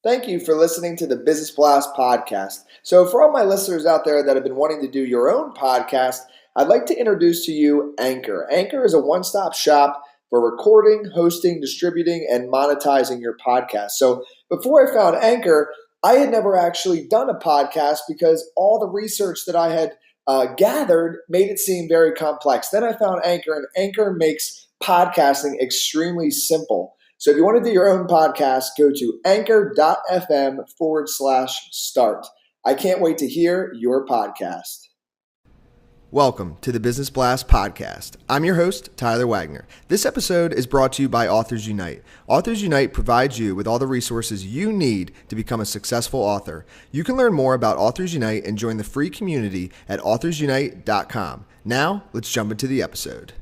Thank you for listening to the Business Blast podcast. So for all my listeners out there that have been wanting to do your own podcast, I'd like to introduce to you Anchor. Anchor is a one-stop shop for recording, hosting, distributing, and monetizing your podcast. So before I found Anchor, I had never actually done a podcast because all the research that I had gathered made it seem very complex. Then I found Anchor, and Anchor makes podcasting extremely simple. So if you want to do your own podcast, go to anchor.fm/start. I can't wait to hear your podcast. Welcome to the Business Blast podcast. I'm your host, Tyler Wagner. This episode is brought to you by Authors Unite. Authors Unite provides you with all the resources you need to become a successful author. You can learn more about Authors Unite and join the free community at authorsunite.com. Now, let's jump into the episode.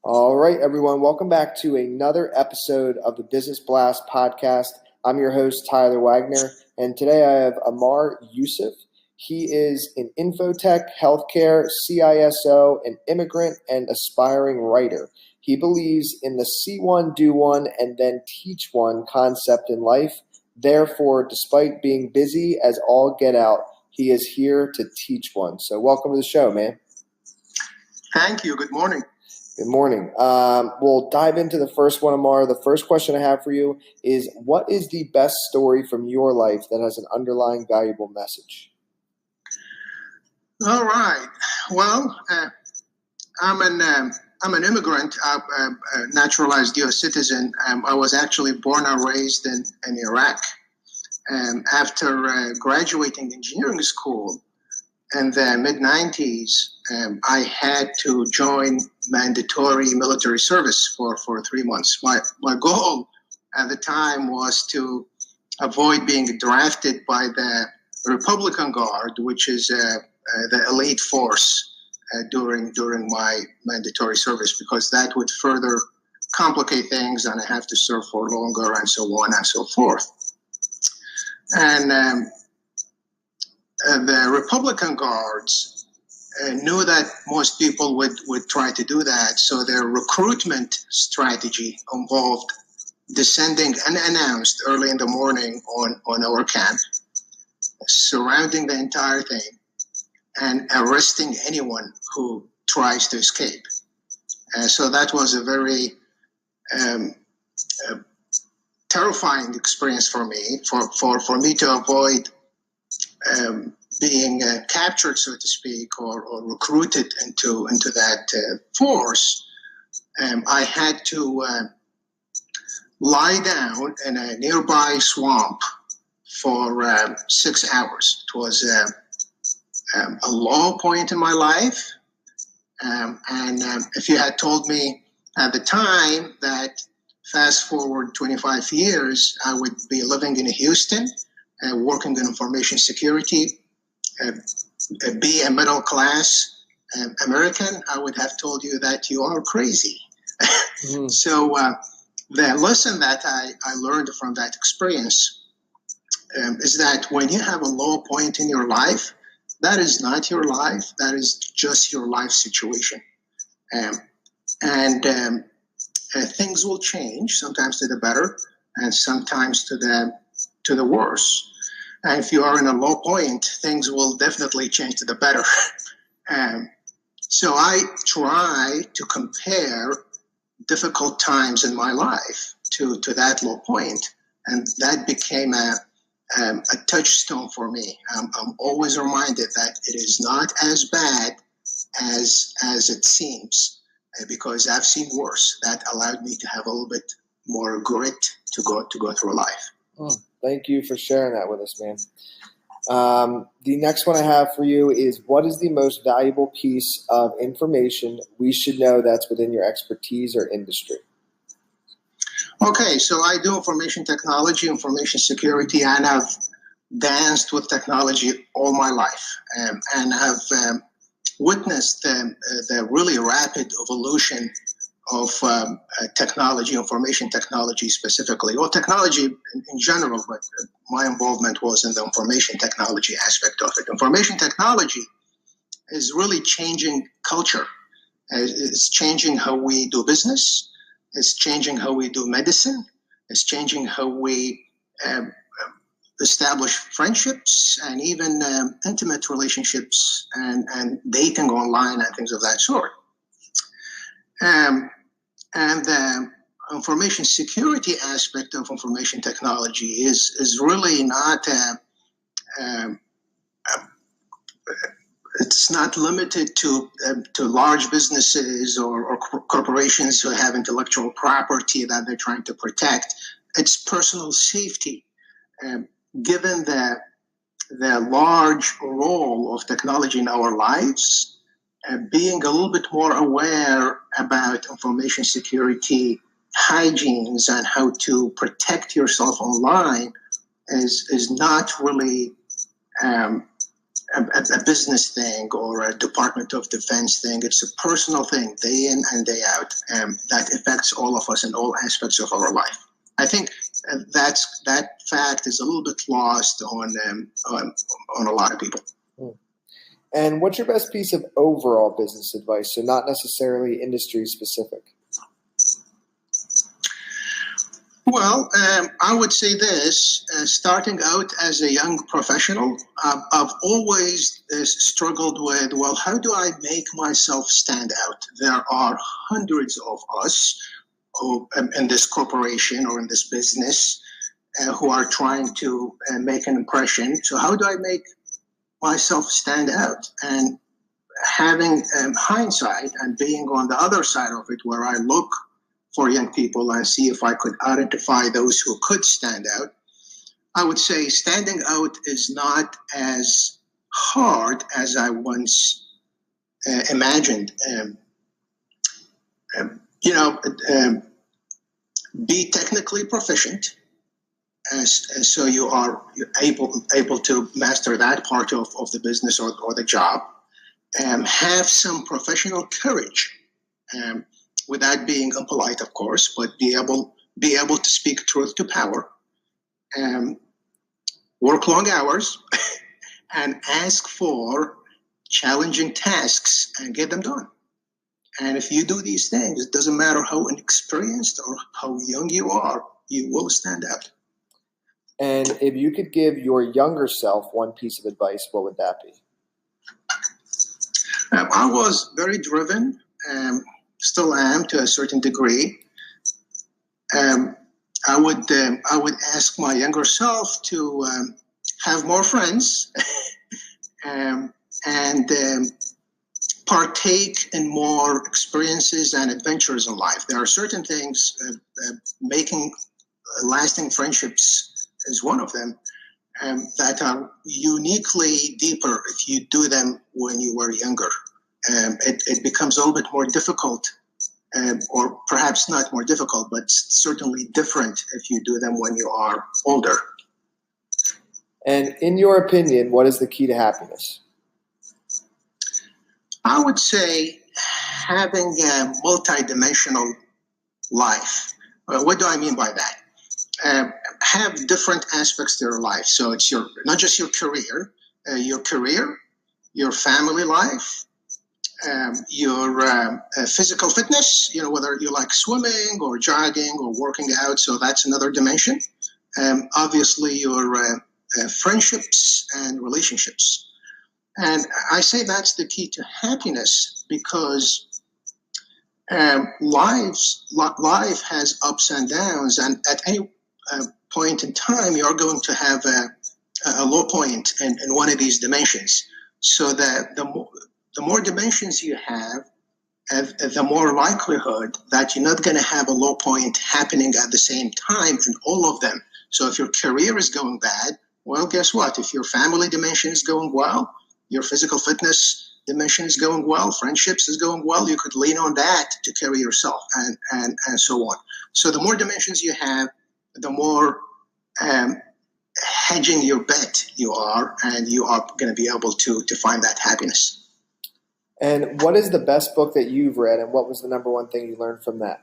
All right, everyone. Welcome back to another episode of the Business Blast podcast. I'm your host, Tyler Wagner, and today I have Amar Yousif. He is an infotech, healthcare, CISO, an immigrant, and aspiring writer. He believes in the see one, do one, and then teach one concept in life. Therefore, despite being busy as all get out, he is here to teach one. So welcome to the show, man. Thank you. Good morning. Good morning. We'll dive into the first one, Amar. The first question I have for you is, what is the best story from your life that has an underlying valuable message? All right. Well, I'm an immigrant, a naturalized U.S. citizen. I was actually born and raised in Iraq. After graduating engineering school in the mid-90s, I had to join mandatory military service for 3 months. My goal at the time was to avoid being drafted by the Republican Guard, which is the elite force during my mandatory service, because that would further complicate things and I have to serve for longer and so on and so forth. And the Republican Guards knew that most people would try to do that, so their recruitment strategy involved descending unannounced early in the morning on our camp, surrounding the entire thing, and arresting anyone who tries to escape. So that was a very terrifying experience for me. For me to avoid being captured, so to speak, or recruited into that force, I had to lie down in a nearby swamp for 6 hours. It was a low point in my life. And if you had told me at the time that fast forward 25 years, I would be living in Houston, working in information security, be a middle class American, I would have told you that you are crazy. Mm-hmm. So the lesson that I learned from that experience is that when you have a low point in your life, that is not your life. That is just your life situation. Things will change, sometimes to the better and sometimes to the worse. And if you are in a low point, things will definitely change to the better. So I try to compare difficult times in my life to that low point, and that became a touchstone for me. I'm always reminded that it is not as bad as it seems, because I've seen worse. That allowed me to have a little bit more grit to go through life. Thank you for sharing that with us, man. The next one I have for you is, what is the most valuable piece of information we should know that's within your expertise or industry? Okay, so I do information technology, information security, and I've danced with technology all my life, and have witnessed the really rapid evolution technology, information technology specifically, or technology in general, but my involvement was in the information technology aspect of it. Information technology is really changing culture. It's changing how we do business. It's changing how we do medicine. It's changing how we establish friendships and even intimate relationships and dating online and things of that sort. And the information security aspect of information technology is really not it's not limited to large businesses or corporations who have intellectual property that they're trying to protect. It's personal safety. Given the large role of technology in our lives, being a little bit more aware about information security hygienes and how to protect yourself online is not really a business thing or a Department of Defense thing. It's a personal thing, day in and day out, that affects all of us in all aspects of our life. I think that fact is a little bit lost on a lot of people. And what's your best piece of overall business advice? So not necessarily industry specific. Well, I would say this, starting out as a young professional, I've always struggled with, well, how do I make myself stand out? There are hundreds of us who, in this corporation or in this business who are trying to make an impression. So how do I make myself stand out? And having hindsight and being on the other side of it, where I look for young people and see if I could identify those who could stand out, I would say standing out is not as hard as I once imagined. Be technically proficient, so you are able to master that part of the business or the job. Have some professional courage, without being impolite, of course, but be able to speak truth to power. Work long hours and ask for challenging tasks and get them done. And if you do these things, it doesn't matter how inexperienced or how young you are, you will stand out. And if you could give your younger self one piece of advice, what would that be? I was very driven, still am to a certain degree. I would ask my younger self to have more friends and partake in more experiences and adventures in life. There are certain things, making lasting friendships is one of them, that are uniquely deeper if you do them when you were younger. It becomes a little bit more difficult, or perhaps not more difficult, but certainly different if you do them when you are older. And in your opinion, what is the key to happiness? I would say having a multidimensional life. What do I mean by that? Have different aspects to your life. So it's not just your career, your family life, your physical fitness, whether you like swimming or jogging or working out. So that's another dimension. Obviously, your friendships and relationships. And I say that's the key to happiness, because life has ups and downs, and at any point in time, you're going to have a low point in one of these dimensions. So that the more dimensions you have, the more likelihood that you're not going to have a low point happening at the same time in all of them. So if your career is going bad, well, guess what? If your family dimension is going well, your physical fitness dimension is going well, friendships is going well, you could lean on that to carry yourself and so on. So the more dimensions you have, the more hedging your bet you are, and you are going to be able to find that happiness. And what is the best book that you've read, and what was the number one thing you learned from that?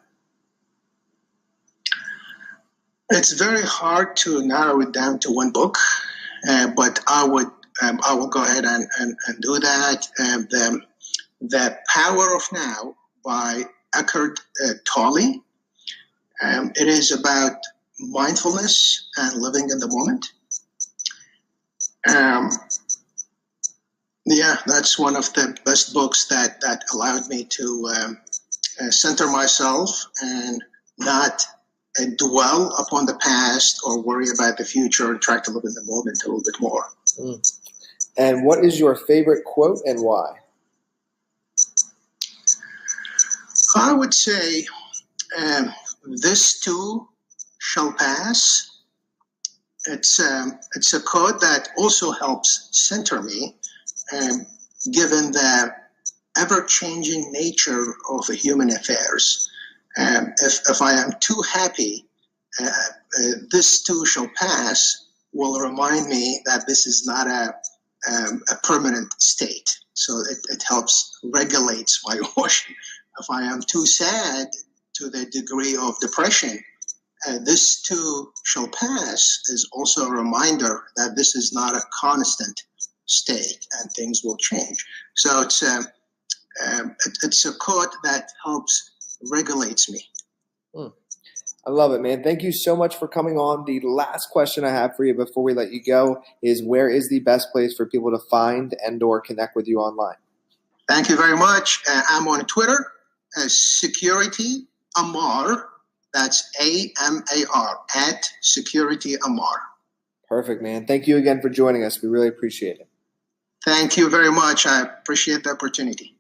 It's very hard to narrow it down to one book, but I will go ahead and do that. The Power of Now by Eckhart Tolle. It is about mindfulness and living in the moment. Yeah, that's one of the best books that allowed me to center myself and not dwell upon the past or worry about the future and try to live in the moment a little bit more. Mm. And what is your favorite quote and why? I would say, this too shall pass. It's a quote that also helps center me, given the ever-changing nature of human affairs. If I am too happy, this too shall pass will remind me that this is not a permanent state. So it helps regulates my emotion. If I am too sad to the degree of depression, this too shall pass is also a reminder that this is not a constant state and things will change. So it's a quote that helps regulates me. I love it, man. Thank you so much for coming on. The last question I have for you before we let you go is, where is the best place for people to find and or connect with you online? Thank you very much. I'm on Twitter as Security Amar. That's AMAR, at Security Amar. Perfect, man. Thank you again for joining us. We really appreciate it. Thank you very much. I appreciate the opportunity.